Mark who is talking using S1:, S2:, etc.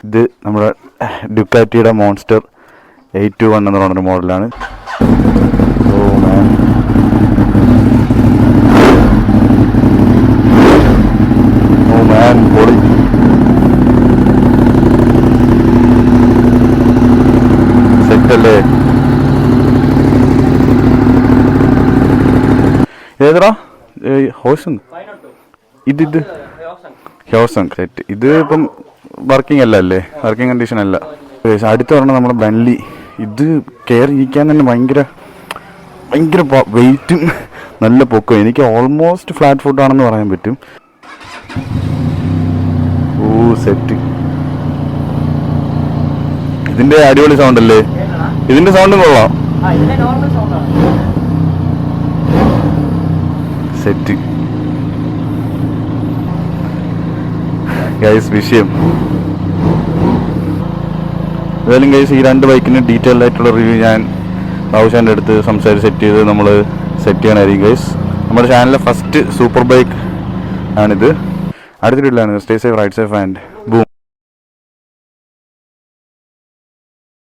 S1: ഇത് നമ്മുടെ ഡ്യുക്കാറ്റിയുടെ മോൺസ്റ്റർ 821 എന്ന് പറഞ്ഞൊരു മോഡലാണ്. ഓ മാൻ, ഓ മാൻ, പൊളി. സെറ്റല്ലേ? ഏതാ ഹോഴ്സങ്? ഇത് ഹ്യോസങ് സെറ്റ്. ഇത് ഇപ്പം വർക്കിംഗ് അല്ല അല്ലേ? വർക്കിംഗ് കണ്ടീഷൻ അല്ല. അടുത്ത് പറഞ്ഞാൽ നമ്മുടെ ബെൻലി. ഇത് കയറി ഇരിക്കാൻ തന്നെ ഭയങ്കര വെയിറ്റും നല്ല പൊക്കം. എനിക്ക് ഓൾമോസ്റ്റ് ഫ്ലാറ്റ് ഫുഡാണെന്ന് പറയാൻ പറ്റും. ഓ സെറ്റ്. ഇതിന്റെ അടിപൊളി സൗണ്ട് അല്ലേ? ഇതിന്റെ സൗണ്ടും കൊള്ളാം. Set guys. വിഷയം ഏതായാലും ഗൈസ്, ഈ രണ്ട് ബൈക്കിന് ഡീറ്റെയിൽഡ് ആയിട്ടുള്ള റിവ്യൂ ഞാൻ ബാബുശാൻ്റെ അടുത്ത് സംസാരിച്ച് സെറ്റ് ചെയ്ത് നമ്മൾ സെറ്റ് ചെയ്യണമായിരിക്കും ഗൈസ്. നമ്മുടെ ചാനലിലെ ഫസ്റ്റ് സൂപ്പർ ബൈക്ക് ആണിത്. അടുത്ത വീട്ടിലാണ്. Stay safe, ride safe and boom.